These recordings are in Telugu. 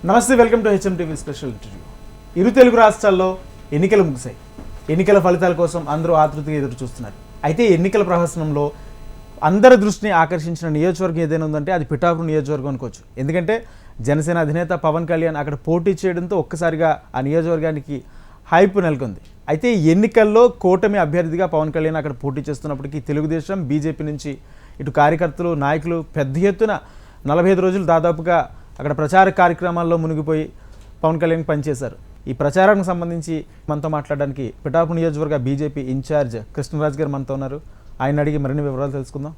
నమస్తే, welcome to HMTV special interview. ఇరు తెలుగు రాష్ట్రాల్లో ఎన్నికలు ముగిశాయి. ఎన్నికల ఫలితాల కోసం అందరూ ఆతృతగా ఎదురు చూస్తున్నారు. అయితే ఎన్నికల ప్రహసనంలో అందరి దృష్టిని ఆకర్షించిన నియోజకవర్గం ఏదైనా ఉందంటే అది పిఠాపురం నియోజకవర్గం అనుకోవచ్చు. ఎందుకంటే జనసేన అధినేత పవన్ కళ్యాణ్ అక్కడ పోటీ చేయడంతో ఒక్కసారిగా ఆ నియోజకవర్గానికి హైప్ నెలకొంది. అయితే ఎన్నికల్లో కూటమి అభ్యర్థిగా పవన్ కళ్యాణ్ అక్కడ పోటీ చేస్తున్నప్పటికీ తెలుగుదేశం, బీజేపీ నుంచి ఇటు కార్యకర్తలు, నాయకులు పెద్ద ఎత్తున 45 రోజులు దాదాపుగా అక్కడ ప్రచార కార్యక్రమాల్లో మునిగిపోయి పవన్ కళ్యాణ్ పనిచేశారు. ఈ ప్రచారానికి సంబంధించి మనతో మాట్లాడడానికి పిఠాపురం నియోజకవర్గ బీజేపీ ఇన్ఛార్జ్ కృష్ణరాజు గారు మనతో ఉన్నారు. ఆయన అడిగి మరిన్ని వివరాలు తెలుసుకుందాం.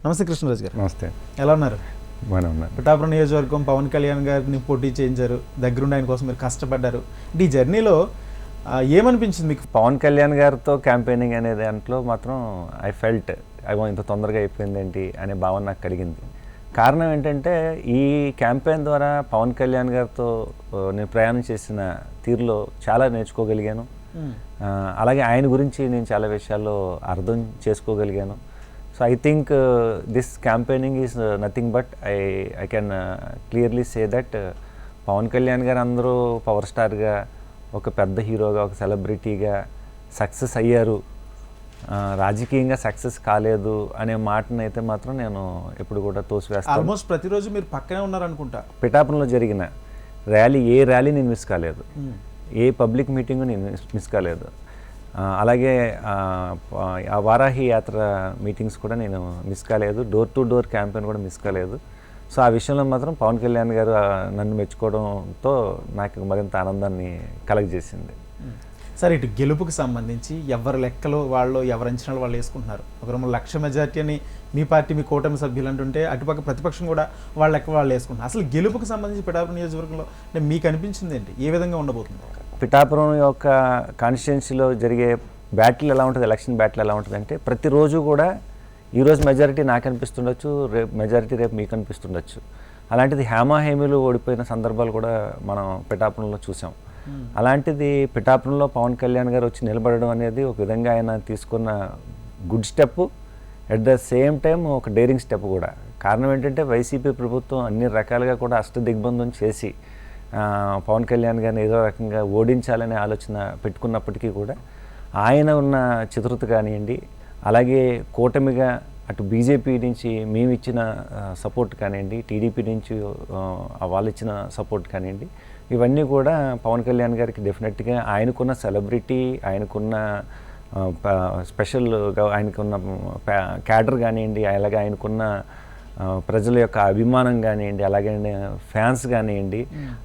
నమస్తే కృష్ణరాజు గారు. నమస్తే. ఎలా ఉన్నారు? బాగానే ఉన్నారు. పిఠాపురం నియోజకవర్గం పవన్ కళ్యాణ్ గారిని పోటీ చేయించారు, దగ్గరుండి ఆయన కోసం మీరు కష్టపడ్డారు. ఈ జర్నీలో ఏమనిపించింది మీకు? పవన్ కళ్యాణ్ గారితో క్యాంపెయినింగ్ అనే దాంట్లో మాత్రం ఐ ఫెల్ట్ ఇంత తొందరగా అయిపోయింది ఏంటి అనే భావన నాకు కలిగింది. కారణం ఏంటంటే ఈ క్యాంపెయిన్ ద్వారా పవన్ కళ్యాణ్ గారితో నేను ప్రయాణం చేసిన తీరులో చాలా నేర్చుకోగలిగాను. అలాగే ఆయన గురించి నేను చాలా విషయాల్లో అర్థం చేసుకోగలిగాను. So I think this campaigning is nothing but I can clearly say that Pawan Kalyan garu అందరూ పవర్ స్టార్గా, ఒక పెద్ద హీరోగా, ఒక సెలబ్రిటీగా సక్సెస్ అయ్యారు, రాజకీయంగా సక్సెస్ కాలేదు అనే మాటను అయితే మాత్రం నేను ఎప్పుడు కూడా తోసివేస్తాను. ఆల్మోస్ట్ ప్రతిరోజు మీరు పక్కనే ఉన్నారనుకుంటా. పిఠాపురంలో జరిగిన ఏ ర్యాలీ నేను మిస్ కాలేదు, ఏ పబ్లిక్ మీటింగ్ నేను మిస్ కాలేదు. అలాగే ఆ వారాహి యాత్ర మీటింగ్స్ కూడా నేను మిస్ కాలేదు, డోర్ టు డోర్ క్యాంపెయిన్ కూడా మిస్ కాలేదు. సో ఆ విషయంలో మాత్రం పవన్ కళ్యాణ్ గారు నన్ను మెచ్చుకోవడంతో నాకు మరింత ఆనందాన్ని కలగజేసింది. సరే, ఇటు గెలుపుకి సంబంధించి ఎవరి లెక్కలు వాళ్ళు, ఎవరి అంచనాలు వాళ్ళు వేసుకుంటున్నారు. ఒకరు 1,00,000 మెజార్టీ అని మీ పార్టీ, మీ కూటమి సభ్యులు అంటుంటే అటుపక్క ప్రతిపక్షం కూడా వాళ్ళ లెక్క వాళ్ళు వేసుకుంటున్నారు. అసలు గెలుపుకి సంబంధించి పిఠాపురం నియోజకవర్గంలో అంటే మీకు అనిపించింది ఏంటి? ఏ విధంగా ఉండబోతుంది? పిఠాపురం యొక్క కాన్స్టిట్యున్సీలో జరిగే బ్యాటిల్ ఎలా ఉంటుంది, ఎలక్షన్ బ్యాటిల్ ఎలా ఉంటుంది అంటే ప్రతిరోజు కూడా ఈరోజు మెజారిటీ నాకు అనిపిస్తుండొచ్చు, రేపు మెజారిటీ రేపు మీకు అనిపిస్తుండొచ్చు. అలాంటిది హేమాహేమీలు ఓడిపోయిన సందర్భాలు కూడా మనం పిఠాపురంలో చూసాం. అలాంటిది పిఠాపురంలో పవన్ కళ్యాణ్ గారు వచ్చి నిలబడడం అనేది ఒక విధంగా ఆయన తీసుకున్న good step, at the same time ఒక డేరింగ్ స్టెప్ కూడా. కారణం ఏంటంటే వైసీపీ ప్రభుత్వం అన్ని రకాలుగా కూడా అష్టదిగ్బంధం చేసి పవన్ కళ్యాణ్ గారిని ఏదో రకంగా ఓడించాలనే ఆలోచన పెట్టుకున్నప్పటికీ కూడా ఆయన ఉన్న చతురత కానివ్వండి, అలాగే కూటమిగా అటు బీజేపీ నుంచి మేము ఇచ్చిన సపోర్ట్ కానివ్వండి, టీడీపీ నుంచి వాళ్ళు ఇచ్చిన సపోర్ట్ కానివ్వండి, ఇవన్నీ కూడా పవన్ కళ్యాణ్ గారికి డెఫినెట్గా ఆయనకున్న సెలబ్రిటీ, ఆయనకున్న స్పెషల్గా ఆయనకున్న క్యాడర్ కానివ్వండి, అలాగే ఆయనకున్న ప్రజల యొక్క అభిమానం కానివ్వండి, అలాగే ఫ్యాన్స్ కానివ్వండి,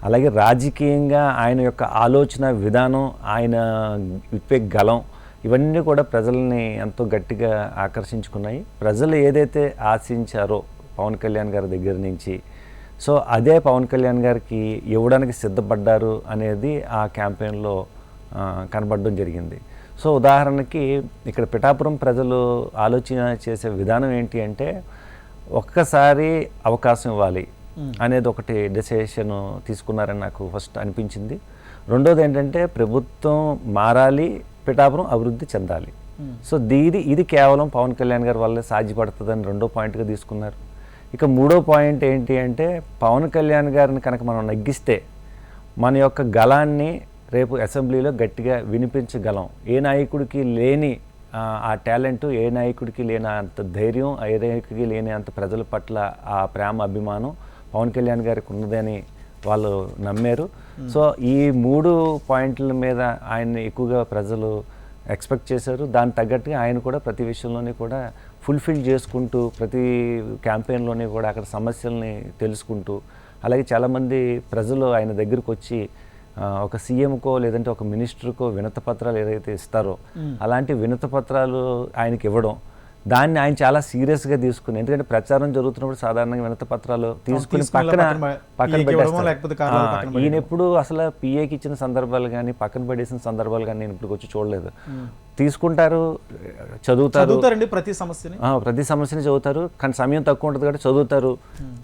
అలాగే రాజకీయంగా ఆయన యొక్క ఆలోచన విధానం, ఆయన విప్పే గలం, ఇవన్నీ కూడా ప్రజల్ని ఎంతో గట్టిగా ఆకర్షించుకున్నాయి. ప్రజలు ఏదైతే ఆశించారో పవన్ కళ్యాణ్ గారి దగ్గర నుంచి, సో అదే పవన్ కళ్యాణ్ గారికి ఇవ్వడానికి సిద్ధపడ్డారు అనేది ఆ క్యాంపెయిన్లో కనబడడం జరిగింది. సో ఉదాహరణకి ఇక్కడ పిఠాపురం ప్రజలు ఆలోచన చేసే విధానం ఏంటి అంటే ఒక్కసారి అవకాశం ఇవ్వాలి అనేది ఒకటి డెసిషన్ తీసుకున్నారని నాకు ఫస్ట్ అనిపించింది. రెండోది ఏంటంటే ప్రభుత్వం మారాలి, పిఠాపురం అభివృద్ధి చెందాలి. సో ఇది కేవలం పవన్ కళ్యాణ్ గారి వల్లే సాధ్యపడుతుందని రెండో పాయింట్గా తీసుకున్నారు. ఇక మూడో పాయింట్ ఏంటి అంటే పవన్ కళ్యాణ్ గారిని కనుక మనం నగ్గిస్తే మన యొక్క గళాన్ని రేపు అసెంబ్లీలో గట్టిగా వినిపించగలం. ఏ నాయకుడికి లేని ఆ టాలెంటు, ఏ నాయకుడికి లేని అంత ధైర్యం, ఏ నాయకుడికి లేని అంత ప్రజల పట్ల ఆ ప్రేమ, అభిమానం పవన్ కళ్యాణ్ గారికి ఉన్నదని వాళ్ళు నమ్మారు. సో ఈ 3 పాయింట్ల మీద ఆయన్ని ఎక్కువగా ప్రజలు ఎక్స్పెక్ట్ చేశారు. దానికి తగ్గట్టుగా ఆయన కూడా ప్రతి విషయంలోనే కూడా ఫుల్ఫిల్ చేసుకుంటూ, ప్రతి క్యాంపెయిన్లోనే కూడా అక్కడ సమస్యల్ని తెలుసుకుంటూ, అలాగే చాలామంది ప్రజలు ఆయన దగ్గరకు వచ్చి ఒక సీఎంకో లేదంటే ఒక మినిస్టర్కో వినతిపత్రాలు ఏదైతే ఇస్తారో అలాంటి వినతిపత్రాలు ఆయనకి ఇవ్వడం, దాన్ని ఆయన చాలా సీరియస్గా తీసుకుని, ఎందుకంటే ప్రచారం జరుగుతున్నప్పుడు సాధారణంగా వినతిపత్రాలు తీసుకుని పక్కన పెట్టేస్తారు. ఈయన ఎప్పుడు అసలు పిఏకి ఇచ్చిన సందర్భాలు కానీ, పక్కన పడేసిన సందర్భాలు కానీ నేను ఇప్పుడు వచ్చి చూడలేదు. తీసుకుంటారు, చదువుతారు, ప్రతి సమస్యని చదువుతారు, కానీ సమయం తక్కువ ఉంటుంది కాబట్టి చదువుతారు,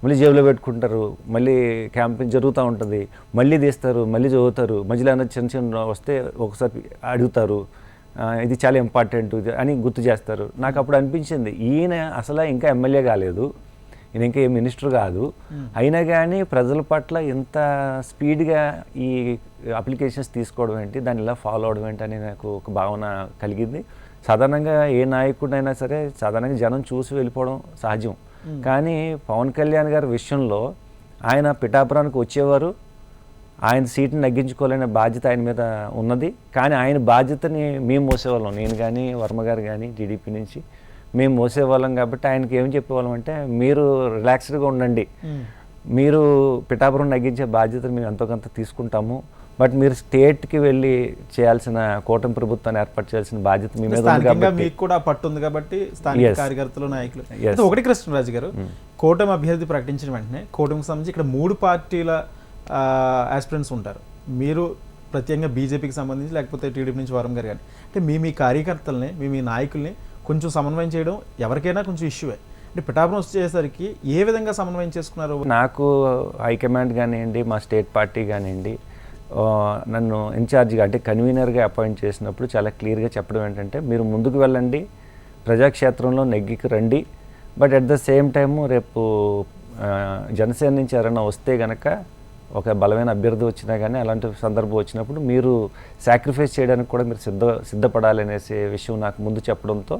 మళ్ళీ జేబులో పెట్టుకుంటారు, మళ్ళీ క్యాంపెయిన్ జరుగుతూ ఉంటుంది, మళ్ళీ తీస్తారు, మళ్ళీ చదువుతారు, మధ్యలో ఏమైనా చిన్న వస్తే ఒకసారి అడుగుతారు, ఇది చాలా ఇంపార్టెంట్ అని గుర్తు చేస్తారు. నాకు అప్పుడు అనిపించింది ఈయన అసలు ఇంకా ఎమ్మెల్యే కాలేదు, ఈయన ఇంకా ఏ మినిస్టర్ కాదు. అయినా కానీ ప్రజల పట్ల ఇంత స్పీడ్గా ఈ అప్లికేషన్స్ తీసుకోవడం ఏంటి, దాన్ని ఇలా ఫాలో అవడం ఏంటి అని నాకు ఒక భావన కలిగింది. సాధారణంగా ఏ నాయకుడైనా సరే సాధారణంగా జనం చూసి వెళ్ళిపోవడం సహజం. కానీ పవన్ కళ్యాణ్ గారి విషయంలో ఆయన పిఠాపురానికి వచ్చేవారు, ఆయన సీట్ని నగ్గించుకోలేని బాధ్యత ఆయన మీద ఉన్నది. కానీ ఆయన బాధ్యతని మేము మోసేవాళ్ళం, నేను కానీ వర్మ గారు కానీ టీడీపీ నుంచి మేము మోసేవాళ్ళం. కాబట్టి ఆయనకి ఏం చెప్పేవాళ్ళం అంటే, మీరు రిలాక్స్డ్గా ఉండండి, మీరు పిఠాపురం నగ్గించే బాధ్యతను మేము ఎంతో కొంత తీసుకుంటాము, బట్ మీరు స్టేట్కి వెళ్ళి చేయాల్సిన కూటమి ప్రభుత్వాన్ని ఏర్పాటు చేయాల్సిన బాధ్యత మీ మీద ఉంది కాబట్టి, మీకు కూడా పట్టుంది కాబట్టి స్థానిక కార్యకర్తలు నాయకులు. ఒకటి కృష్ణరాజు గారు, కూటమి అభ్యర్థి ప్రకటించిన వెంటనే కూటమికి సంబంధించి ఇక్కడ 3 పార్టీల ఆస్పిరెంట్స్ ఉంటారు. మీరు ప్రత్యేకంగా బీజేపీకి సంబంధించి లేకపోతే టీడీపీ నుంచి వరం గారు కానీ, అంటే మీ కార్యకర్తల్ని మీ నాయకుల్ని కొంచెం సమన్వయం చేయడం ఎవరికైనా కొంచెం ఇష్యూవే. అంటే పిఠాపురం వచ్చేసరికి ఏ విధంగా సమన్వయం చేసుకున్నారు? నాకు హైకమాండ్ కానివ్వండి, మా స్టేట్ పార్టీ కానివ్వండి, నన్ను ఇన్ఛార్జిగా అంటే కన్వీనర్గా అపాయింట్ చేసినప్పుడు చాలా క్లియర్గా చెప్పడం ఏంటంటే, మీరు ముందుకు వెళ్ళండి, ప్రజాక్షేత్రంలో నెగ్గికి రండి, but at the same time రేపు జనసేన నుంచి ఎవరైనా వస్తే కనుక, ఒక బలమైన అభ్యర్థి వచ్చినా కానీ అలాంటి సందర్భం వచ్చినప్పుడు మీరు సాక్రిఫైస్ చేయడానికి కూడా మీరు సిద్ధపడాలి అనేసి విషయం నాకు ముందు చెప్పడంతో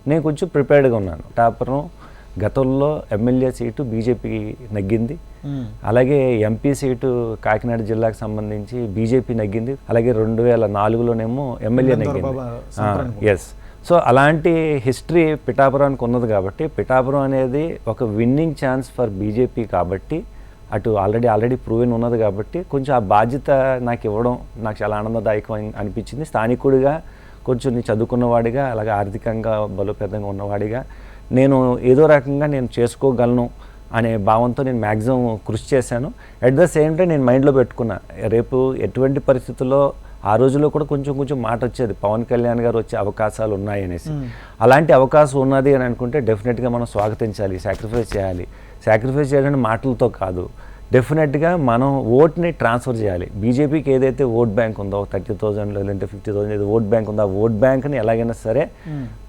నేను కొంచెం ప్రిపేర్డ్గా ఉన్నాను. పిఠాపురం గతంలో ఎమ్మెల్యే సీటు బీజేపీకి నగ్గింది, అలాగే ఎంపీ సీటు కాకినాడ జిల్లాకు సంబంధించి బీజేపీ నగ్గింది, అలాగే 2004లోనేమో ఎమ్మెల్యే నగ్గింది. ఎస్. సో అలాంటి హిస్టరీ పిఠాపురానికి ఉన్నది కాబట్టి, పిఠాపురం అనేది ఒక విన్నింగ్ ఛాన్స్ ఫర్ బీజేపీ కాబట్టి, అటు ఆల్రెడీ ప్రూవెన్ ఉన్నది కాబట్టి కొంచెం ఆ బాధ్యత నాకు ఇవ్వడం నాకు చాలా ఆనందదాయకం అనిపించింది. స్థానికుడిగా, కొంచెం చదువుకున్నవాడిగా, అలాగే ఆర్థికంగా బలోపేతంగా ఉన్నవాడిగా నేను ఏదో రకంగా నేను చేసుకోగలను అనే భావంతో నేను మ్యాక్సిమం కృషి చేశాను. అట్ ద సేమ్ టైం నేను మైండ్లో పెట్టుకున్నా, రేపు ఎటువంటి పరిస్థితుల్లో ఆ రోజుల్లో కూడా కొంచెం మాట వచ్చేది, పవన్ కళ్యాణ్ గారు వచ్చే అవకాశాలు ఉన్నాయి అనేసి. అలాంటి అవకాశం ఉన్నది అని అనుకుంటే డెఫినెట్గా మనం స్వాగతించాలి, సాక్రిఫైస్ చేయాలి. సాక్రిఫైస్ చేయడానికి మాటలతో కాదు, డెఫినెట్గా మనం ఓట్ని ట్రాన్స్ఫర్ చేయాలి. బీజేపీకి ఏదైతే ఓట్ బ్యాంక్ ఉందో 30,000 లేదంటే 50,000 ఏదో ఓట్ బ్యాంక్ ఉందో, ఆ ఓట్ బ్యాంక్ని ఎలాగైనా సరే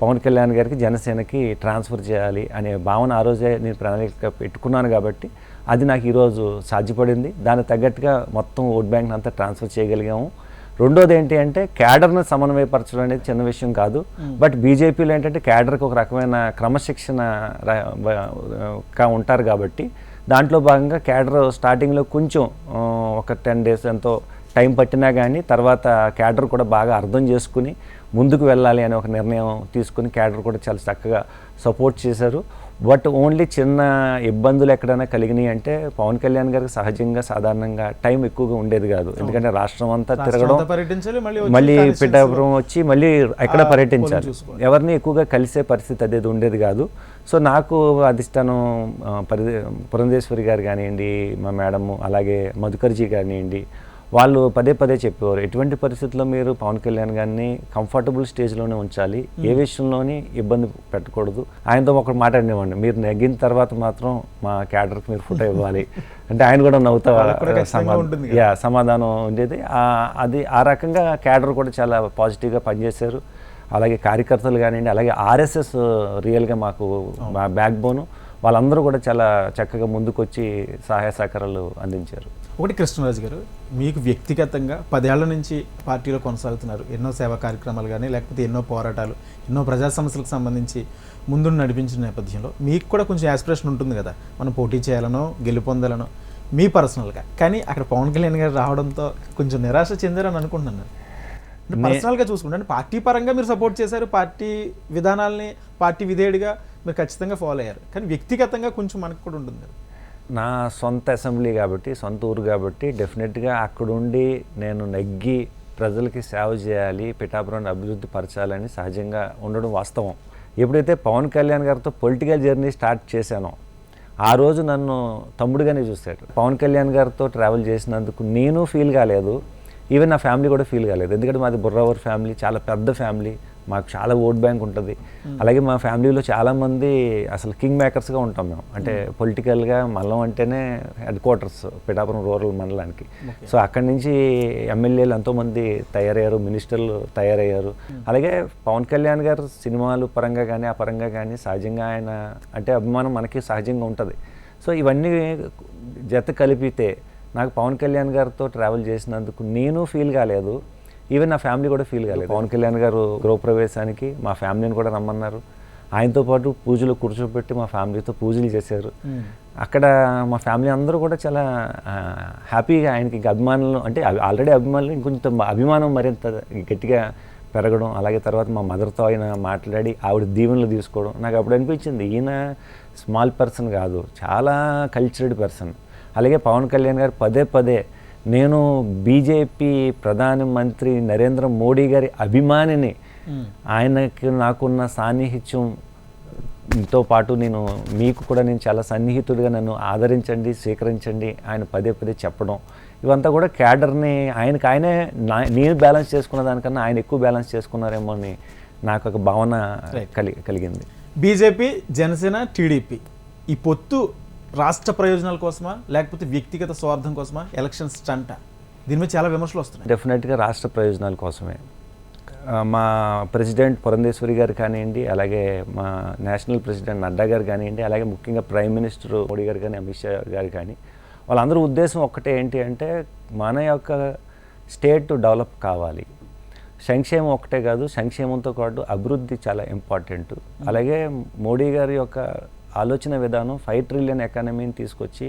పవన్ కళ్యాణ్ గారికి, జనసేనకి ట్రాన్స్ఫర్ చేయాలి అనే భావన ఆ రోజే నేను ప్రణాళిక పెట్టుకున్నాను. కాబట్టి అది నాకు ఈరోజు సాధ్యపడింది. దానికి తగ్గట్టుగా మొత్తం ఓట్ బ్యాంక్ని అంతా ట్రాన్స్ఫర్ చేయగలిగాము. రెండోది ఏంటి అంటే, క్యాడర్ను సమన్వయపరచడం అనేది చిన్న విషయం కాదు. బట్ బీజేపీలో ఏంటంటే క్యాడర్కి ఒక రకమైన క్రమశిక్షణ ఉంటారు కాబట్టి, దాంట్లో భాగంగా క్యాడర్ స్టార్టింగ్లో కొంచెం ఒక 10 days ఎంతో టైం పట్టినా కానీ తర్వాత క్యాడర్ కూడా బాగా అర్థం చేసుకుని ముందుకు వెళ్ళాలి అనే ఒక నిర్ణయం తీసుకుని క్యాడర్ కూడా చాలా చక్కగా సపోర్ట్ చేశారు. బట్ ఓన్లీ చిన్న ఇబ్బందులు ఎక్కడైనా కలిగినాయి అంటే, పవన్ కళ్యాణ్ గారికి సహజంగా సాధారణంగా టైం ఎక్కువగా ఉండేది కాదు. ఎందుకంటే రాష్ట్రం అంతా తిరగడం, మళ్ళీ పిఠాపురం వచ్చి మళ్ళీ ఎక్కడ పర్యటించాలి, ఎవరిని ఎక్కువగా కలిసే పరిస్థితి అదేది ఉండేది కాదు. సో నాకు అధిష్టానం పురంధేశ్వరి గారు కానివ్వండి, మా మేడము, అలాగే మధుకర్జీ కానివ్వండి, వాళ్ళు పదే చెప్పేవారు, ఎటువంటి పరిస్థితుల్లో మీరు పవన్ కళ్యాణ్ గారిని కంఫర్టబుల్ స్టేజ్లోనే ఉంచాలి, ఏ విషయంలోని ఇబ్బంది పెట్టకూడదు. ఆయనతో ఒకటి మాట్లాడినేవాడిని, మీరు నెగ్గిన తర్వాత మాత్రం మా క్యాడర్కి మీరు ఫోటో ఇవ్వాలి అంటే ఆయన కూడా నవ్వుతా సమాధానం ఉండేది. అది ఆ రకంగా క్యాడర్ కూడా చాలా పాజిటివ్గా పనిచేశారు. అలాగే కార్యకర్తలు కానివ్వండి, అలాగే ఆర్ఎస్ఎస్ రియల్గా మాకు మా బ్యాక్ బోను, వాళ్ళందరూ కూడా చాలా చక్కగా ముందుకొచ్చి సహాయ సహకారాలు అందించారు. ఒకటి కృష్ణరాజు గారు, మీకు వ్యక్తిగతంగా 10 ఏళ్ల నుంచి పార్టీలో కొనసాగుతున్నారు. ఎన్నో సేవా కార్యక్రమాలు కానీ, లేకపోతే ఎన్నో పోరాటాలు, ఎన్నో ప్రజా సమస్యలకు సంబంధించి ముందు నడిపించిన నేపథ్యంలో మీకు కూడా కొంచెం యాస్పిరేషన్ ఉంటుంది కదా, మనం పోటీ చేయాలనో గెలుపొందాలనో మీ పర్సనల్గా. కానీ అక్కడ పవన్ కళ్యాణ్ గారు రావడంతో కొంచెం నిరాశ చెందారని అనుకుంటున్నాను. అంటే పర్సనల్గా చూసుకుంటే, అంటే పార్టీ పరంగా మీరు సపోర్ట్ చేశారు, పార్టీ విధానాలని పార్టీ విధేయుడిగా మీరు ఖచ్చితంగా ఫాలో అయ్యారు. కానీ వ్యక్తిగతంగా కొంచెం మనకు కూడా ఉంటుంది కదా. నా సొంత అసెంబ్లీ కాబట్టి, సొంత ఊరు కాబట్టి డెఫినెట్గా అక్కడుండి నేను నెగ్గి ప్రజలకి సేవ చేయాలి, పిఠాపురాన్ని అభివృద్ధి పరచాలని సహజంగా ఉండడం వాస్తవం. ఎప్పుడైతే పవన్ కళ్యాణ్ గారితో పొలిటికల్ జర్నీ స్టార్ట్ చేశానో ఆ రోజు నన్ను తమ్ముడుగానే చూశాడు. పవన్ కళ్యాణ్ గారితో ట్రావెల్ చేసినందుకు నేను ఫీల్ కాలేదు, ఈవెన్ నా ఫ్యామిలీ కూడా ఫీల్ కాలేదు. ఎందుకంటే మాది బుర్రావర్ ఫ్యామిలీ, చాలా పెద్ద ఫ్యామిలీ, మాకు చాలా ఓట్ బ్యాంక్ ఉంటుంది. అలాగే మా ఫ్యామిలీలో చాలామంది అసలు కింగ్ మేకర్స్గా ఉంటాం మేము. అంటే పొలిటికల్గా మండలం అంటేనే హెడ్ క్వార్టర్స్ పిఠాపురం రూరల్ మండలానికి. సో అక్కడి నుంచి ఎమ్మెల్యేలు ఎంతోమంది తయారయ్యారు, మినిస్టర్లు తయారయ్యారు. అలాగే పవన్ కళ్యాణ్ గారు సినిమాలు పరంగా కానీ, ఆ పరంగా కానీ సహజంగా ఆయన అంటే అభిమానం మనకి సహజంగా ఉంటుంది. సో ఇవన్నీ జత కలిపితే నాకు పవన్ కళ్యాణ్ గారితో ట్రావెల్ చేసినందుకు నేను ఫీల్ కాలేదు, ఈవెన్ నా ఫ్యామిలీ కూడా ఫీల్ కాలేదు. పవన్ కళ్యాణ్ గారు గృహప్రవేశానికి మా ఫ్యామిలీని కూడా రమ్మన్నారు, ఆయనతో పాటు పూజలు కూర్చోబెట్టి మా ఫ్యామిలీతో పూజలు చేశారు. అక్కడ మా ఫ్యామిలీ అందరూ కూడా చాలా హ్యాపీగా ఆయనకి ఇంకా అభిమానులు, అంటే ఆల్రెడీ అభిమానులు ఇంకొంచెం అభిమానం మరింత గట్టిగా పెరగడం, అలాగే తర్వాత మా మదర్తో ఆయన మాట్లాడి ఆవిడ దీవెనలు తీసుకోవడం. నాకు అప్పుడు అనిపించింది ఈయన స్మాల్ పర్సన్ కాదు, చాలా కల్చర్డ్ పర్సన్. అలాగే పవన్ కళ్యాణ్ గారు పదే పదే నేను బీజేపీ ప్రధానమంత్రి నరేంద్ర మోడీ గారి అభిమానిని, ఆయనకి నాకున్న సాన్నిహిత్యంతో పాటు మీకు కూడా నేను చాలా సన్నిహితుడిగా నన్ను ఆదరించండి, స్వీకరించండి ఆయన పదే పదే చెప్పడం, ఇవంతా కూడా క్యాడర్ని ఆయనే నేను బ్యాలెన్స్ చేసుకున్న దానికన్నా ఆయన ఎక్కువ బ్యాలెన్స్ చేసుకున్నారేమో అని నాకు ఒక భావన కలిగింది. బీజేపీ, జనసేన, టీడీపీ ఈ పొత్తు రాష్ట్ర ప్రయోజనాల కోసమా లేకపోతే వ్యక్తిగత స్వార్థం కోసమా, ఎలక్షన్ స్టంటా? దీని మీద చాలా విమర్శలు వస్తున్నాయి. డెఫినెట్గా రాష్ట్ర ప్రయోజనాల కోసమే. మా ప్రెసిడెంట్ పురంధేశ్వరి గారు కానివ్వండి, అలాగే మా నేషనల్ ప్రెసిడెంట్ నడ్డా గారు కానివ్వండి, అలాగే ముఖ్యంగా ప్రైమ్ మినిస్టర్ మోడీ గారు కానీ, అమిత్ షా గారు కానీ, వాళ్ళందరూ ఉద్దేశం ఒక్కటే ఏంటి అంటే మన యొక్క స్టేట్ డెవలప్ కావాలి. సంక్షేమం ఒకటే కాదు, సంక్షేమంతో పాటు అభివృద్ధి చాలా ఇంపార్టెంట్. అలాగే మోడీ గారి యొక్క ఆలోచన విధానం 5 ట్రిలియన్ ఎకానమీని తీసుకొచ్చి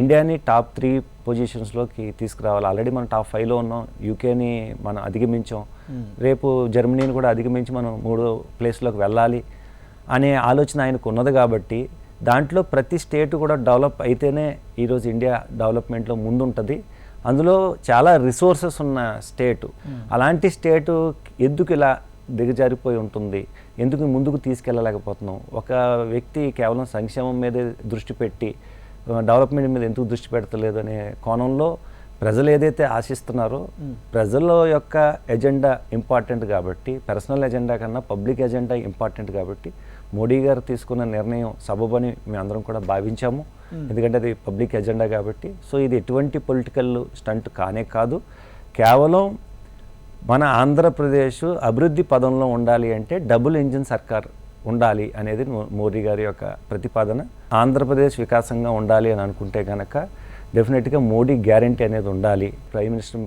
ఇండియాని టాప్ 3 పొజిషన్స్లోకి తీసుకురావాలి. ఆల్రెడీ మనం టాప్ 5లో ఉన్నాం, యూకేని మనం అధిగమించాం, రేపు జర్మనీని కూడా అధిగమించి మనం 3వ ప్లేస్లోకి వెళ్ళాలి అనే ఆలోచన ఆయనకు ఉన్నది. కాబట్టి దాంట్లో ప్రతి స్టేట్ కూడా డెవలప్ అయితేనే ఈరోజు ఇండియా డెవలప్మెంట్లో ముందుంటుంది. అందులో చాలా రిసోర్సెస్ ఉన్న స్టేటు, అలాంటి స్టేటు ఎందుకు ఇలా దిగజారిపోయి ఉంటుంది, ఎందుకు ముందుకు తీసుకెళ్ళలేకపోతున్నాం? ఒక వ్యక్తి కేవలం సంక్షేమం మీదే దృష్టి పెట్టి డెవలప్మెంట్ మీద ఎందుకు దృష్టి పెడతలేదు అనే కోణంలో ప్రజలు ఏదైతే ఆశిస్తున్నారో, ప్రజల యొక్క ఎజెండా ఇంపార్టెంట్ కాబట్టి, పర్సనల్ ఎజెండా కన్నా పబ్లిక్ ఎజెండా ఇంపార్టెంట్ కాబట్టి మోడీ గారు తీసుకున్న నిర్ణయం సబబని మేమందరం కూడా భావించాము. ఎందుకంటే అది పబ్లిక్ ఎజెండా కాబట్టి. సో ఇది ఎటువంటి పొలిటికల్ స్టంట్ కానే కాదు, కేవలం మన ఆంధ్రప్రదేశ్ అభివృద్ధి పదంలో ఉండాలి అంటే డబుల్ ఇంజిన్ సర్కార్ ఉండాలి అనేది మోడీ గారి యొక్క ప్రతిపాదన. ఆంధ్రప్రదేశ్ వికాసంగా ఉండాలి అని అనుకుంటే కనుక డెఫినెట్గా మోడీ గ్యారంటీ అనేది ఉండాలి. ప్రైమ్ మినిస్టర్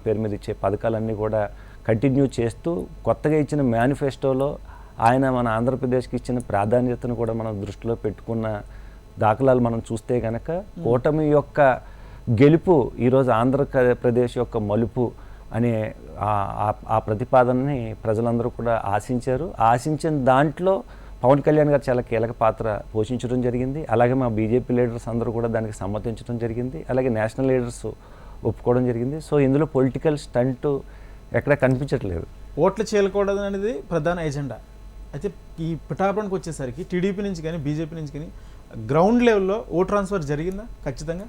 పేరు మీద ఇచ్చే పథకాలన్నీ కూడా కంటిన్యూ చేస్తూ కొత్తగా ఇచ్చిన మేనిఫెస్టోలో ఆయన మన ఆంధ్రప్రదేశ్కి ఇచ్చిన ప్రాధాన్యతను కూడా మనం దృష్టిలో పెట్టుకున్న దాఖలాలు మనం చూస్తే కనుక కూటమి యొక్క గెలుపు ఈరోజు ఆంధ్రప్రదేశ్ యొక్క మలుపు అనే ఆ ప్రతిపాదనని ప్రజలందరూ కూడా ఆశించారు. ఆశించిన దాంట్లో పవన్ కళ్యాణ్ గారు చాలా కీలక పాత్ర పోషించడం జరిగింది. అలాగే మా బీజేపీ లీడర్స్ అందరూ కూడా దానికి సమ్మతించడం జరిగింది. అలాగే నేషనల్ లీడర్స్ ఒప్పుకోవడం జరిగింది. సో ఇందులో పొలిటికల్ స్టంట్ ఎక్కడ కనిపించట్లేదు. ఓట్లు చేరుకోవడం అనేది ప్రధాన ఎజెండా. అయితే ఈ పిఠాపురానికి వచ్చేసరికి టీడీపీ నుంచి కానీ బీజేపీ నుంచి కానీ గ్రౌండ్ లెవెల్లో ఓట్ ట్రాన్స్ఫర్ జరిగిందా? ఖచ్చితంగా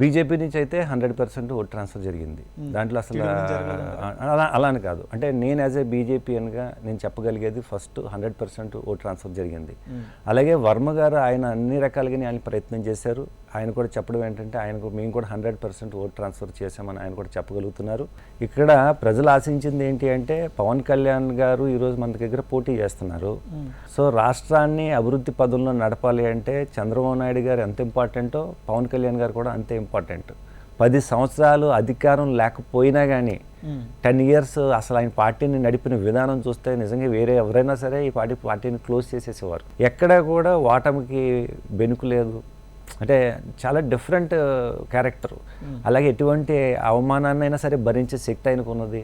బీజేపీ నుంచి అయితే 100% ఓట్ ట్రాన్స్ఫర్ జరిగింది. దాంట్లో అసలు అలా అని కాదు, అంటే నేను యాజ్ ఏ బీజేపీఎన్గా నేను చెప్పగలిగేది ఫస్ట్ 100% ఓట్ ట్రాన్స్ఫర్ జరిగింది. అలాగే వర్మ గారు ఆయన అన్ని రకాలుగానే ఆయన ప్రయత్నం చేశారు. ఆయన కూడా చెప్పడం ఏంటంటే మేము కూడా 100% ఓట్ ట్రాన్స్ఫర్ చేశామని ఆయన కూడా చెప్పగలుగుతున్నారు. ఇక్కడ ప్రజలు ఆశించింది ఏంటి అంటే పవన్ కళ్యాణ్ గారు ఈరోజు మన దగ్గర పోటీ చేస్తున్నారు. సో రాష్ట్రాన్ని అభివృద్ధి పదంలో నడపాలి అంటే చంద్రబాబు నాయుడు గారు ఎంత ఇంపార్టెంటో పవన్ కళ్యాణ్ గారు కూడా అంతే ఇంపార్టెంట్. 10 సంవత్సరాలు అధికారం లేకపోయినా కానీ 10 years అసలు ఆయన పార్టీని నడిపిన విధానం చూస్తే నిజంగా వేరే ఎవరైనా సరే ఈ పార్టీని క్లోజ్ చేసేసేవారు. ఎక్కడా కూడా ఓటమికి బెనుకు లేదు. అంటే చాలా డిఫరెంట్ క్యారెక్టర్. అలాగే ఎటువంటి అవమానాన్నైనా సరే భరించే శక్తి ఆయనకు ఉన్నది.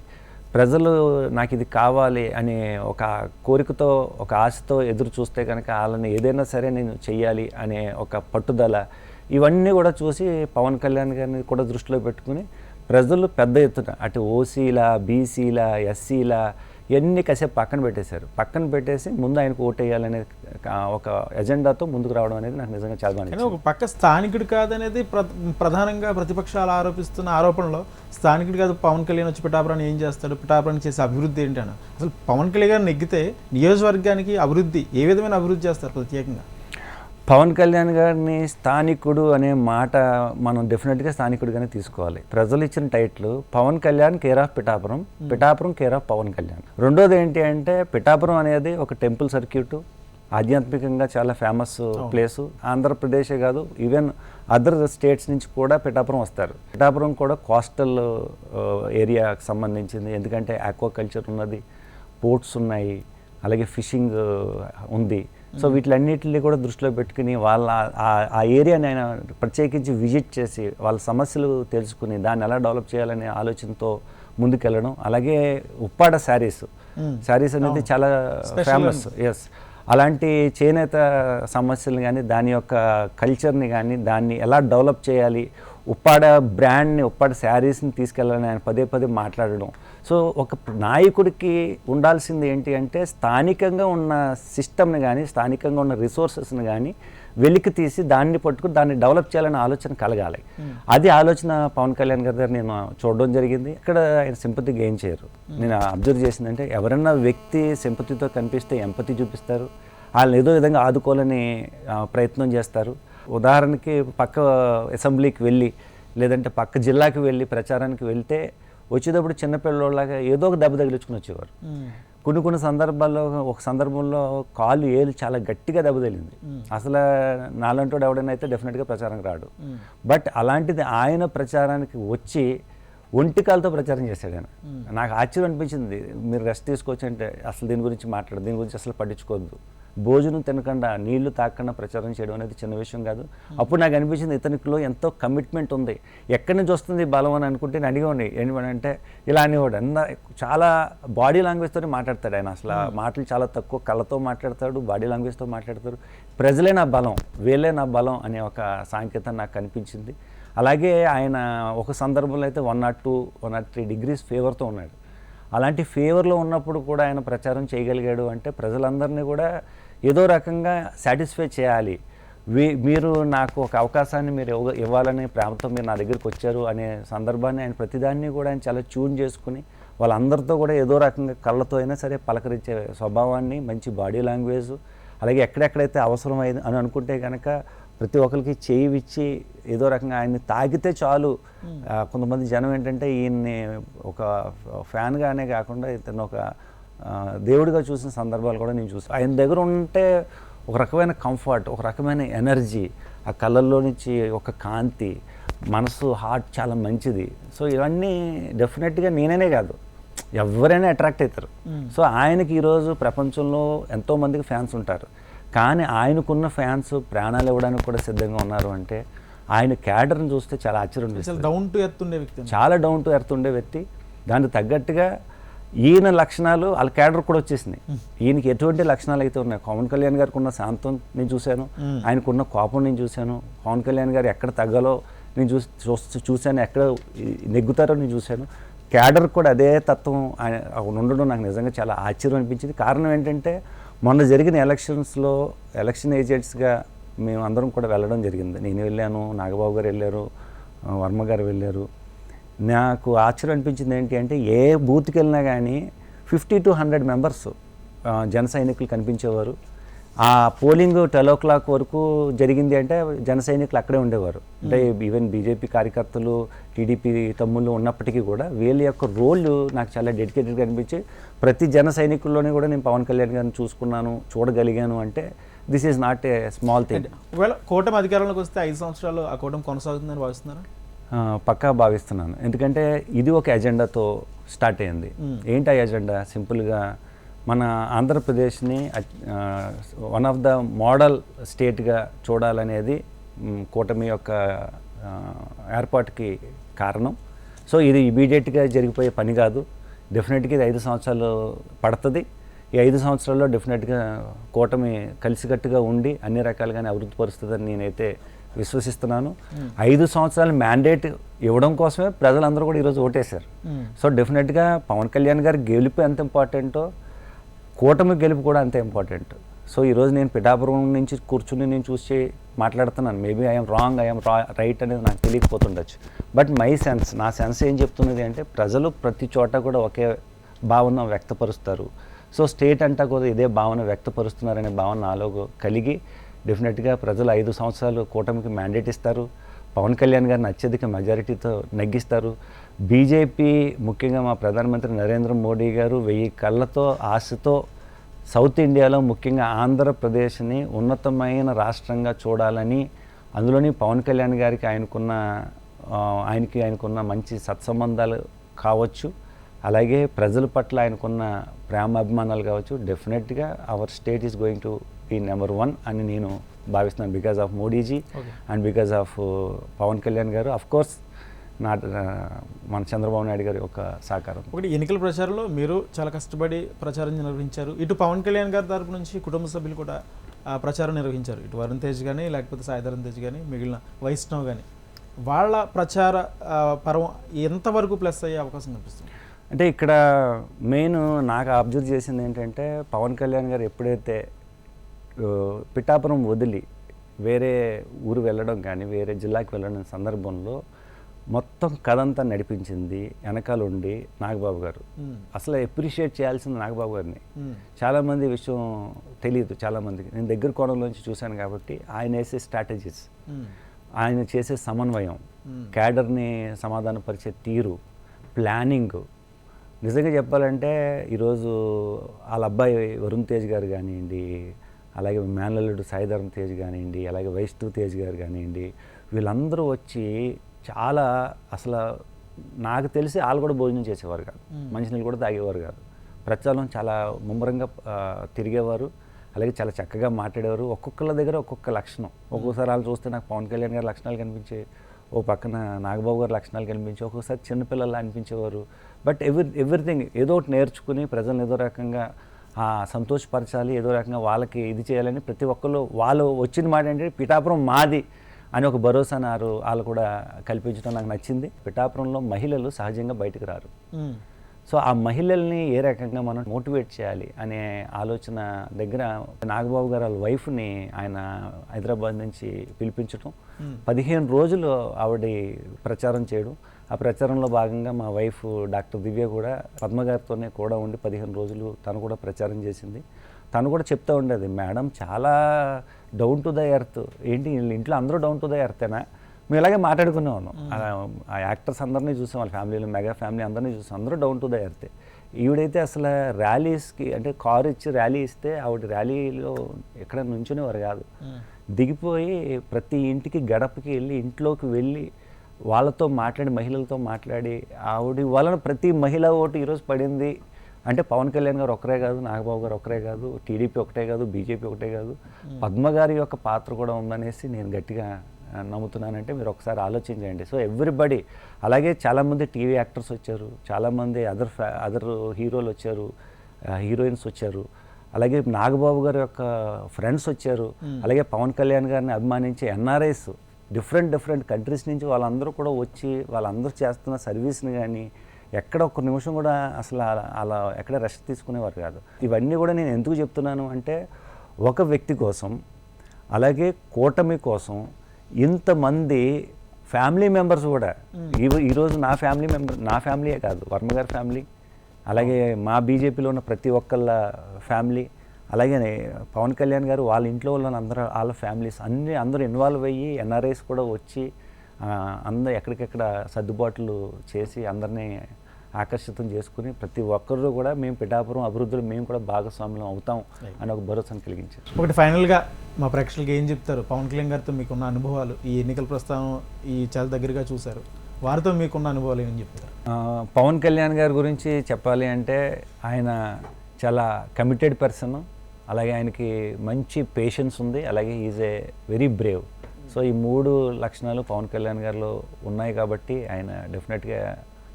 ప్రజలు నాకు ఇది కావాలి అనే ఒక కోరికతో, ఒక ఆశతో ఎదురు చూస్తే కనుక వాళ్ళని ఏదైనా సరే నేను చెయ్యాలి అనే ఒక పట్టుదల, ఇవన్నీ కూడా చూసి పవన్ కళ్యాణ్ గారిని కూడా దృష్టిలో పెట్టుకుని ప్రజలు పెద్ద ఎత్తున అటు ఓసీల, బీసీల, ఎస్సీల ఇవన్నీ కాసేపు పక్కన పెట్టేసి ముందు ఆయనకు ఓటేయాలనే ఒక ఎజెండాతో ముందుకు రావడం అనేది నాకు నిజంగా చాలా బాగా. ఒక పక్క స్థానికుడు కాదనేది ప్రధానంగా ప్రతిపక్షాలు ఆరోపిస్తున్న ఆరోపణలో స్థానికుడు కాదు పవన్ కళ్యాణ్ వచ్చి పిఠాపురాన్ని ఏం చేస్తాడు, పిఠాపురాన్ని చేసే అభివృద్ధి ఏంటి అని. అసలు పవన్ కళ్యాణ్ గారు నెగ్గితే నియోజకవర్గానికి అభివృద్ధి ఏ విధమైన అభివృద్ధి చేస్తారు ప్రత్యేకంగా? పవన్ కళ్యాణ్ గారిని స్థానికుడు అనే మాట మనం డెఫినెట్గా స్థానికుడిగానే తీసుకోవాలి. ప్రజలు ఇచ్చిన title Pawan Kalyan care of Pithapuram, Pithapuram care of Pawan Kalyan. రెండోది ఏంటి అంటే పిఠాపురం అనేది ఒక టెంపుల్ సర్క్యూట్, ఆధ్యాత్మికంగా చాలా ఫేమస్ ప్లేసు. ఆంధ్రప్రదేశే కాదు, ఈవెన్ అదర్ స్టేట్స్ నుంచి కూడా పిఠాపురం వస్తారు. పిఠాపురం కూడా కోస్టల్ ఏరియాకి సంబంధించింది, ఎందుకంటే ఆక్వాకల్చర్ ఉన్నది, పోర్ట్స్ ఉన్నాయి, అలాగే ఫిషింగ్ ఉంది. సో వీటిలన్నిటిని కూడా దృష్టిలో పెట్టుకుని వాళ్ళ ఆ ఏరియాని ఆయన ప్రత్యేకించి విజిట్ చేసి వాళ్ళ సమస్యలు తెలుసుకుని దాన్ని ఎలా డెవలప్ చేయాలనే ఆలోచనతో ముందుకెళ్ళడం. అలాగే ఉప్పాడ శారీస్ అనేది చాలా ఫేమస్. ఎస్, అలాంటి చేనేత సమస్యలు కానీ దాని యొక్క కల్చర్ని కానీ దాన్ని ఎలా డెవలప్ చేయాలి, ఉప్పాడ బ్రాండ్ని, ఉప్పాడ శారీస్ని తీసుకెళ్ళాలని ఆయన పదే పదే మాట్లాడడం. సో ఒక నాయకుడికి ఉండాల్సింది ఏంటి అంటే స్థానికంగా ఉన్న సిస్టమ్ని కానీ స్థానికంగా ఉన్న రిసోర్సెస్ని కానీ వెలికి తీసి దాన్ని పట్టుకుని దాన్ని డెవలప్ చేయాలనే ఆలోచన కలగాలి. అది ఆలోచన పవన్ కళ్యాణ్ గారి దగ్గర నేను చూడడం జరిగింది. ఇక్కడ ఆయన సింపతి గెయిన్ చేయరు. నేను అబ్జర్వ్ చేసిందంటే ఎవరన్నా వ్యక్తి సింపతితో కనిపిస్తే ఎంపతి చూపిస్తారు, వాళ్ళని ఏదో విధంగా ఆదుకోవాలని ప్రయత్నం చేస్తారు. ఉదాహరణకి పక్క అసెంబ్లీకి వెళ్ళి లేదంటే పక్క జిల్లాకి వెళ్ళి ప్రచారానికి వెళ్తే వచ్చేటప్పుడు చిన్నపిల్లలాగా ఏదో ఒక దెబ్బ తగిలించుకుని వచ్చేవారు. కొన్ని సందర్భాల్లో ఒక సందర్భంలో కాలు ఏలు చాలా గట్టిగా దెబ్బ తగిలింది. అసలు నాలంటోడు ఎవడైనా అయితే డెఫినెట్గా ప్రచారానికి రాడు. బట్ అలాంటిది ఆయన ప్రచారానికి వచ్చి ఒంటికాలతో ప్రచారం చేశాడు ఆయన. నాకు ఆశ్చర్యం అనిపించింది. మీరు రెస్ట్ తీసుకోవచ్చు అంటే అసలు దీని గురించి మాట్లాడదు, దీని గురించి అసలు పట్టించుకోవద్దు, భోజనం తినకుండా నీళ్లు తాకుండా ప్రచారం చేయడం అనేది చిన్న విషయం కాదు. అప్పుడు నాకు అనిపించింది ఇతనిలో ఎంతో కమిట్మెంట్ ఉంది. ఎక్కడి నుంచి వస్తుంది బలం అని అనుకుంటే నేను అడిగేవాడిని ఏంటంటే ఇలా అనేవాడు. చాలా బాడీ లాంగ్వేజ్తో మాట్లాడతాడు ఆయన. అసలు మాటలు చాలా తక్కువ, కళ్ళతో మాట్లాడతాడు, బాడీ లాంగ్వేజ్తో మాట్లాడతాడు. ప్రజలే నా బలం, వీళ్ళే నా బలం అనే ఒక సాంకేతం నాకు కనిపించింది. అలాగే ఆయన ఒక సందర్భంలో అయితే 102, 103 డిగ్రీస్ ఫేవర్తో ఉన్నాడు. అలాంటి ఫేవర్లో ఉన్నప్పుడు కూడా ఆయన ప్రచారం చేయగలిగాడు అంటే ప్రజలందరినీ కూడా ఏదో రకంగా సాటిస్ఫై చేయాలి. మీరు నాకు ఒక అవకాశాన్ని మీరు ఇవ్వాలని ప్రేమతో మీరు నా దగ్గరికి వచ్చారు అనే సందర్భాన్ని ఆయన ప్రతిదాన్ని కూడా ఆయన చాలా ట్యూన్ చేసుకుని వాళ్ళందరితో కూడా ఏదో రకంగా కళ్ళతో అయినా సరే పలకరించే స్వభావాన్ని, మంచి బాడీ లాంగ్వేజ్, అలాగే ఎక్కడెక్కడైతే అవసరమైంది అని అనుకుంటే కనుక ప్రతి ఒక్కరికి చేయి ఇచ్చి ఏదో రకంగా ఆయన్ని తాకితే చాలు. కొంతమంది జనం ఏంటంటే ఈయన్ని ఒక ఫ్యాన్గానే కాకుండా ఇతను ఒక దేవుడిగా చూసిన సందర్భాలు కూడా నేను చూసాను. ఆయన దగ్గర ఉంటే ఒక రకమైన కంఫర్ట్, ఒక రకమైన ఎనర్జీ, ఆ కళ్ళల్లో నుంచి ఒక కాంతి, మనసు, హార్ట్ చాలా మంచిది. సో ఇవన్నీ డెఫినెట్గా నేనే కాదు ఎవరైనా అట్రాక్ట్ అవుతారు. సో ఆయనకి ఈరోజు ప్రపంచంలో ఎంతోమందికి ఫ్యాన్స్ ఉంటారు. కానీ ఆయనకున్న ఫ్యాన్స్ ప్రాణాలు ఇవ్వడానికి కూడా సిద్ధంగా ఉన్నారు అంటే ఆయన క్యాడర్ని చూస్తే చాలా ఆశ్చర్యం అనిపిస్తుంది. డౌన్ టు ఎర్త్ ఉండే వ్యక్తి, చాలా డౌన్ టు ఎర్త్ ఉండే వ్యక్తి. దానికి తగ్గట్టుగా ఈయన లక్షణాలు వాళ్ళ క్యాడర్ కూడా వచ్చేసినాయి. ఈయనకి ఎటువంటి లక్షణాలు అయితే ఉన్నాయి. పవన్ కళ్యాణ్ గారికి ఉన్న శాంతం నేను చూశాను, ఆయనకున్న కోపం నేను చూశాను. పవన్ కళ్యాణ్ గారు ఎక్కడ తగ్గాలో నేను చూశాను, ఎక్కడ నెగ్గుతారో నేను చూశాను. క్యాడర్ కూడా అదే తత్వం ఆయన ఉండడం నాకు నిజంగా చాలా ఆశ్చర్యం అనిపించింది. కారణం ఏంటంటే మొన్న జరిగిన ఎలక్షన్స్లో ఎలక్షన్ ఏజెంట్స్గా మేము అందరం కూడా వెళ్ళడం జరిగింది. నేను వెళ్ళాను, నాగబాబు గారు వెళ్ళారు, వర్మ గారు వెళ్ళారు. నాకు ఆశ్చర్యం అనిపించింది ఏంటి అంటే ఏ బూత్కి వెళ్ళినా కానీ 50 to 100 మెంబర్స్ జన సైనికులు కనిపించేవారు. ఆ పోలింగ్ 12 o'clock వరకు జరిగింది అంటే జన సైనికులు అక్కడే ఉండేవారు. అంటే ఈవెన్ బీజేపీ కార్యకర్తలు, టీడీపీ తమ్ముళ్ళు ఉన్నప్పటికీ కూడా వీళ్ళ యొక్క రోల్ నాకు చాలా డెడికేటెడ్గా అనిపించి ప్రతి జన సైనికుల్లోనే కూడా నేను పవన్ కళ్యాణ్ గారిని చూసుకున్నాను, చూడగలిగాను. అంటే this is not a small thing. ఒకవేళ కూటమి అధికారంలోకి వస్తే 5 సంవత్సరాలు ఆ కూటమి కొనసాగుతుందని భావిస్తున్నారు? పక్కా భావిస్తున్నాను. ఎందుకంటే ఇది ఒక ఎజెండాతో స్టార్ట్ అయ్యింది. ఏంటి ఆ ఎజెండా? సింపుల్గా మన ఆంధ్రప్రదేశ్ని వన్ ఆఫ్ ద మోడల్ స్టేట్గా చూడాలనేది కూటమి యొక్క ఏర్పాటుకి కారణం. సో ఇది ఇమీడియట్గా జరిగిపోయే పని కాదు. డెఫినెట్గా ఇది 5 సంవత్సరాలు పడుతుంది. ఈ 5 సంవత్సరాల్లో డెఫినెట్గా కూటమి కలిసికట్టుగా ఉండి అన్ని రకాలుగానే అభివృద్ధి పరుస్తుందని నేనైతే విశ్వసిస్తున్నాను. 5 సంవత్సరాల మ్యాండేట్ ఇవ్వడం కోసమే ప్రజలందరూ కూడా ఈరోజు ఓటేశారు. సో డెఫినెట్గా పవన్ కళ్యాణ్ గారి గెలుపు ఎంత ఇంపార్టెంటో కూటమి గెలుపు కూడా అంతే ఇంపార్టెంట్. సో ఈరోజు నేను పిఠాపురం నుంచి కూర్చుని నేను చూసి మాట్లాడుతున్నాను. Maybe I'm wrong, I'm right అనేది నాకు తెలియకపోతుండొచ్చు. బట్ మై సెన్స్, నా సెన్స్ ఏం చెప్తున్నది అంటే ప్రజలు ప్రతి చోట కూడా ఒకే భావన వ్యక్తపరుస్తారు. సో స్టేట్ అంతా కూడా ఇదే భావన వ్యక్తపరుస్తున్నారనే భావన నాలో కలిగి డెఫినెట్గా ప్రజలు 5 సంవత్సరాలు కూటమికి మ్యాండేట్ ఇస్తారు. పవన్ కళ్యాణ్ గారిని అత్యధిక మెజారిటీతో నెగ్గిస్తారు. బీజేపీ ముఖ్యంగా మా ప్రధానమంత్రి నరేంద్ర మోడీ గారు 1000 కళ్ళతో ఆశతో సౌత్ ఇండియాలో ముఖ్యంగా ఆంధ్రప్రదేశ్ని ఉన్నతమైన రాష్ట్రంగా చూడాలని, అందులోని పవన్ కళ్యాణ్ గారికి ఆయనకున్న మంచి సత్సంబంధాలు కావచ్చు, అలాగే ప్రజల పట్ల ఆయనకున్న ప్రేమాభిమానాలు కావచ్చు, డెఫినెట్గా our state is going to be number 1 అని నేను భావిస్తున్నాను. Because of Modiji and because of Pawan Kalyan గారు, అఫ్ కోర్స్ మన చంద్రబాబు నాయుడు గారి యొక్క సహకారం. ఒకటి ఎన్నికల ప్రచారంలో మీరు చాలా కష్టపడి ప్రచారం నిర్వహించారు. ఇటు పవన్ కళ్యాణ్ గారి తరపు నుంచి కుటుంబ సభ్యులు కూడా ప్రచారం నిర్వహించారు. ఇటు వరుణ్ తేజ్ కానీ, లేకపోతే సాయిధరమ్ తేజ్ కానీ, మిగిలిన వైష్ణవ్ కానీ, వాళ్ళ ప్రచార పర్వం ఎంతవరకు ప్లస్ అయ్యే అవకాశం కనిపిస్తుంది? అంటే ఇక్కడ మెయిన్ నాకు అబ్జర్వ్ చేసింది ఏంటంటే, పవన్ కళ్యాణ్ గారు ఎప్పుడైతే పిఠాపురం వదిలి వేరే ఊరు వెళ్ళడం కానీ, వేరే జిల్లాకి వెళ్ళడం సందర్భంలో మొత్తం కథంతా నడిపించింది వెనకాల ఉండి నాగబాబు గారు. అసలు అప్రిషియేట్ చేయాల్సింది నాగబాబు గారిని. చాలామంది విషయం తెలియదు చాలామందికి. నేను దగ్గర కోణంలోంచి చూశాను కాబట్టి ఆయన వేసే స్ట్రాటజీస్, ఆయన చేసే సమన్వయం, క్యాడర్ని సమాధానపరిచే తీరు, ప్లానింగ్, నిజంగా చెప్పాలంటే ఈరోజు వాళ్ళ అబ్బాయి వరుణ్ తేజ్ గారు కానివ్వండి, అలాగే మేనల్లుడు సాయిధరమ్ తేజ్ కానివ్వండి, అలాగే వైష్ణవ్ తేజ్ గారు కానివ్వండి, వీళ్ళందరూ వచ్చి చాలా అసలు నాకు తెలిసి వాళ్ళు కూడా భోజనం చేసేవారు కాదు, మంచినీళ్ళు కూడా తాగేవారు కాదు. ప్రచారం చాలా ముమ్మరంగా తిరిగేవారు, అలాగే చాలా చక్కగా మాట్లాడేవారు. ఒక్కొక్కళ్ళ దగ్గర ఒక్కొక్క లక్షణం. ఒక్కొక్కసారి వాళ్ళు చూస్తే నాకు పవన్ కళ్యాణ్ గారి లక్షణాలు కనిపించే, ఓ పక్కన నాగబాబు గారి లక్షణాలు కనిపించే, ఒక్కొక్కసారి చిన్నపిల్లలు అనిపించేవారు. బట్ ఎవ్రీథింగ్ ఏదో ఒకటి నేర్చుకుని ప్రజలను ఏదో రకంగా సంతోషపరచాలి, ఏదో రకంగా వాళ్ళకి ఇది చేయాలని ప్రతి ఒక్కళ్ళు వాళ్ళు వచ్చిన మాట ఏంటంటే పిఠాపురం మాది అని ఒక భరోసాను వాళ్ళు కూడా కల్పించడం నాకు నచ్చింది. పిఠాపురంలో మహిళలు సహజంగా బయటకు రారు. సో ఆ మహిళల్ని ఏ రకంగా మనం మోటివేట్ చేయాలి అనే ఆలోచన దగ్గర నాగబాబు గారు వాళ్ళ వైఫ్ని ఆయన హైదరాబాద్ నుంచి పిలిపించడం, 15 రోజులు ఆవిడ ప్రచారం చేయడం. ఆ ప్రచారంలో భాగంగా మా వైఫ్ డాక్టర్ దివ్య కూడా పద్మగారితోనే కూడా ఉండి 15 రోజులు తను కూడా ప్రచారం చేసింది. తను కూడా చెప్తూ ఉండేది, మేడం చాలా డౌన్ టు ద ఎర్త్. ఏంటి ఇంట్లో అందరూ డౌన్ టు ద ఎర్తేనా? మేము ఇలాగే మాట్లాడుకునే ఉన్నాం. ఆ యాక్టర్స్ అందరినీ చూసాం, వాళ్ళ ఫ్యామిలీలో మెగా ఫ్యామిలీ అందరినీ చూసాం, అందరూ డౌన్ టు ద ఎర్తే. ఈవిడైతే అసలు ర్యాలీస్కి అంటే కారు ఇచ్చి ర్యాలీ ఇస్తే ఆవిడ ర్యాలీలో ఎక్కడ నుంచునేవారు కాదు. దిగిపోయి ప్రతి ఇంటికి గడపకి వెళ్ళి ఇంట్లోకి వెళ్ళి వాళ్ళతో మాట్లాడి, మహిళలతో మాట్లాడి, ఆవిడ వలన ప్రతి మహిళ ఓటు ఈరోజు పడింది అంటే పవన్ కళ్యాణ్ గారు ఒకరే కాదు, నాగబాబు గారు ఒకరే కాదు, టీడీపీ ఒకటే కాదు, బీజేపీ ఒకటే కాదు, పద్మ గారి యొక్క పాత్ర కూడా ఉందనేసి నేను గట్టిగా నమ్ముతున్నానంటే మీరు ఒకసారి ఆలోచించండి. సో ఎవ్రీబడి, అలాగే చాలామంది టీవీ యాక్టర్స్ వచ్చారు, చాలామంది అదర్ హీరోలు వచ్చారు, హీరోయిన్స్ వచ్చారు, అలాగే నాగబాబు గారి యొక్క ఫ్రెండ్స్ వచ్చారు, అలాగే పవన్ కళ్యాణ్ గారిని అభిమానించే ఎన్ఆర్ఐస్ డిఫరెంట్ కంట్రీస్ నుంచి వాళ్ళందరూ కూడా వచ్చి వాళ్ళందరూ చేస్తున్న సర్వీస్ని కానీ ఎక్కడ ఒక్క నిమిషం కూడా అసలు అలా ఎక్కడ రెస్ట్ తీసుకునేవారు కాదు. ఇవన్నీ కూడా నేను ఎందుకు చెప్తున్నాను అంటే, ఒక వ్యక్తి కోసం అలాగే కూటమి కోసం ఇంతమంది ఫ్యామిలీ మెంబర్స్ కూడా, ఈరోజు నా ఫ్యామిలీయే కాదు, వర్మ గారి ఫ్యామిలీ, అలాగే మా బీజేపీలో ఉన్న ప్రతి ఒక్కళ్ళ ఫ్యామిలీ, అలాగే పవన్ కళ్యాణ్ గారు వాళ్ళ ఇంట్లో వాళ్ళ ఫ్యామిలీస్ అందరూ ఇన్వాల్వ్ అయ్యి ఎన్ఆర్ఐస్ కూడా వచ్చి అందరూ ఎక్కడికెక్కడ సర్దుబాట్లు చేసి అందరినీ ఆకర్షితం చేసుకుని ప్రతి ఒక్కరు కూడా మేము పిఠాపురం అభివృద్ధిలో మేము కూడా భాగస్వామ్యం అవుతాం అని ఒక భరోసాను కలిగించారు. ఒకటి ఫైనల్గా మా ప్రేక్షకులకి ఏం చెప్తారు? పవన్ కళ్యాణ్ గారితో మీకున్న అనుభవాలు, ఈ ఎన్నికల ప్రస్తావన చాలా దగ్గరగా చూశారు, వారితో మీకున్న అనుభవాలు ఏమని చెప్తారు? పవన్ కళ్యాణ్ గారి గురించి చెప్పాలి అంటే ఆయన చాలా కమిటెడ్ పర్సన్, అలాగే ఆయనకి మంచి పేషెన్స్ ఉంది, అలాగే is a very Brave. So ఈ 3 లక్షణాలు పవన్ కళ్యాణ్ గారిలో ఉన్నాయి కాబట్టి ఆయన డెఫినెట్గా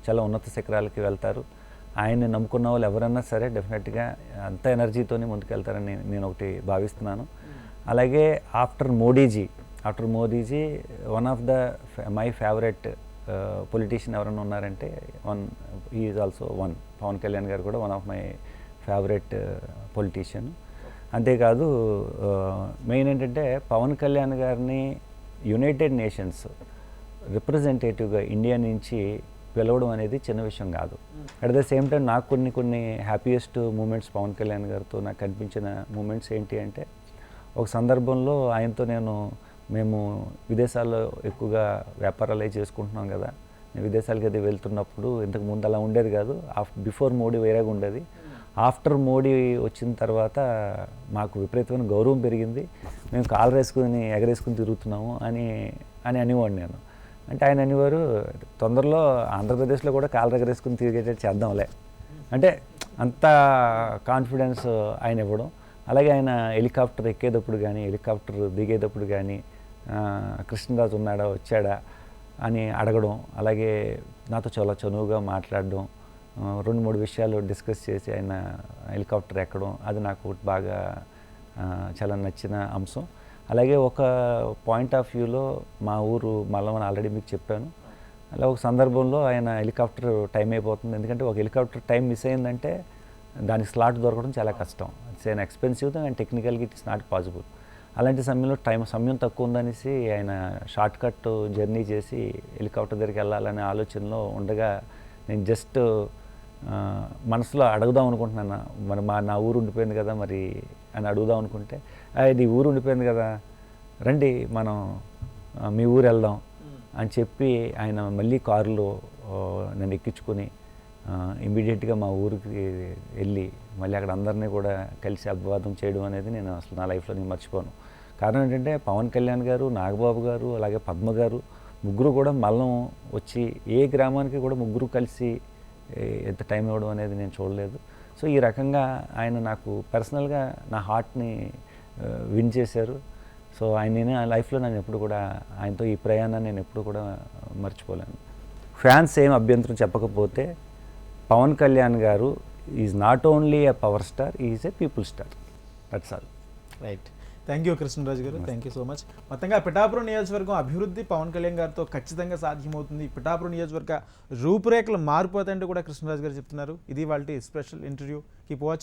చాలా ఉన్నత శిఖరాలకి వెళ్తారు. ఆయన్ని నమ్ముకున్న వాళ్ళు ఎవరన్నా సరే డెఫినెట్గా అంత ఎనర్జీతోనే ముందుకెళ్తారని నేను ఒకటి భావిస్తున్నాను. అలాగే after Modiji one of the my favourite politician ఎవరైనా ఉన్నారంటే he is also one. Pawan Kalyan గారు కూడా one of my favourite politician. అంతేకాదు మెయిన్ ఏంటంటే పవన్ కళ్యాణ్ గారిని యునైటెడ్ నేషన్స్ రిప్రజెంటేటివ్గా ఇండియా నుంచి పిలవడం అనేది చిన్న విషయం కాదు. అట్ ద సేమ్ టైం నాకు కొన్ని హ్యాపీయెస్ట్ మూమెంట్స్ పవన్ కళ్యాణ్ గారితో నాకు కనిపించిన మూమెంట్స్ ఏంటి అంటే, ఒక సందర్భంలో ఆయనతో మేము విదేశాల్లో ఎక్కువగా వ్యాపారాలు చేసుకుంటున్నాం కదా, నేను విదేశాలకి అది వెళ్తున్నప్పుడు ఇంతకు ముందు అలా ఉండేది కాదు, బిఫోర్ మోడీ వేరేగా ఉండేది. ఆఫ్టర్ మోడీ వచ్చిన తర్వాత మాకు విపరీతమైన గౌరవం పెరిగింది, మేము కాలు వేసుకుని ఎగరేసుకుని తిరుగుతున్నాము అని అనేవాడు నేను. అంటే ఆయన అనేవారు, తొందరలో ఆంధ్రప్రదేశ్లో కూడా కాలు ఎగరేసుకుని తిరిగేటట్టు చేద్దాంలే అంటే అంత కాన్ఫిడెన్స్ ఆయన ఇవ్వడం. అలాగే ఆయన హెలికాప్టర్ ఎక్కేటప్పుడు కానీ హెలికాప్టర్ దిగేటప్పుడు కానీ కృష్ణరాజు ఉన్నాడా వచ్చాడా అని అడగడం, అలాగే నాతో చాలా చనువుగా మాట్లాడడం, 2-3 విషయాలు డిస్కస్ చేసి ఆయన హెలికాప్టర్ ఎక్కడం, అది నాకు బాగా చాలా నచ్చిన అంశం. అలాగే ఒక పాయింట్ ఆఫ్ వ్యూలో మా ఊరు మల్లవని ఆల్రెడీ మీకు చెప్పాను. అలా ఒక సందర్భంలో ఆయన హెలికాప్టర్ టైం అయిపోతుంది, ఎందుకంటే ఒక హెలికాప్టర్ టైం మిస్ అయిందంటే దానికి స్లాట్ దొరకడం చాలా కష్టం, ఇట్స్ ఎన్ ఎక్స్పెన్సివ్ అండ్ టెక్నికల్గా ఇట్ ఇస్ నాట్ పాసిబుల్. అలాంటి సమయంలో సమయం తక్కువ ఉందనేసి ఆయన షార్ట్ కట్ జర్నీ చేసి హెలికాప్టర్ దగ్గరికి వెళ్ళాలనే ఆలోచనలో ఉండగా నేను జస్ట్ మనసులో అడుగుదాం అనుకుంటున్నాను, మరి నా ఊరు ఉండిపోయింది కదా మరి అని అడుగుదాం అనుకుంటే, ఇది ఊరు ఉండిపోయింది కదా రండి మనం మీ ఊరు వెళ్దాం అని చెప్పి ఆయన మళ్ళీ కారులో నన్ను ఎక్కించుకొని ఇమ్మీడియట్గా మా ఊరికి వెళ్ళి మళ్ళీ అక్కడ అందరినీ కూడా కలిసి అభివాదం చేయడం అనేది నేను అసలు నా లైఫ్లో నేను మర్చిపోను. కారణం ఏంటంటే పవన్ కళ్యాణ్ గారు, నాగబాబు గారు, అలాగే పద్మ గారు ముగ్గురు కూడా మల్లం వచ్చి ఏ గ్రామానికి కూడా ముగ్గురు కలిసి ఎంత టైం ఇవ్వడం అనేది నేను చూడలేదు. సో ఈ రకంగా ఆయన నాకు పర్సనల్గా నా హార్ట్ని విన్ చేశారు. సో ఆయన లైఫ్లో నేను ఎప్పుడు కూడా ఆయనతో ఈ ప్రయాణాన్ని నేను ఎప్పుడు కూడా మర్చిపోలేను. ఫ్యాన్స్ ఏం అభ్యంతరం చెప్పకపోతే పవన్ కళ్యాణ్ గారు is not only a power star, is a people star, that's all. Right, thank you Krishnaraju గారు, థ్యాంక్ యూ సో మచ్. మొత్తంగా పిఠాపురం నియోజకవర్గం అభివృద్ధి పవన్ కళ్యాణ్ గారితో ఖచ్చితంగా సాధ్యమవుతుంది, పిఠాపురం నియోజకవర్గ రూపురేఖలు మారిపోతాయంటూ కూడా కృష్ణరాజు గారు చెప్తున్నారు. ఇది వాళ్ళ స్పెషల్ ఇంటర్వ్యూ. Keep watching.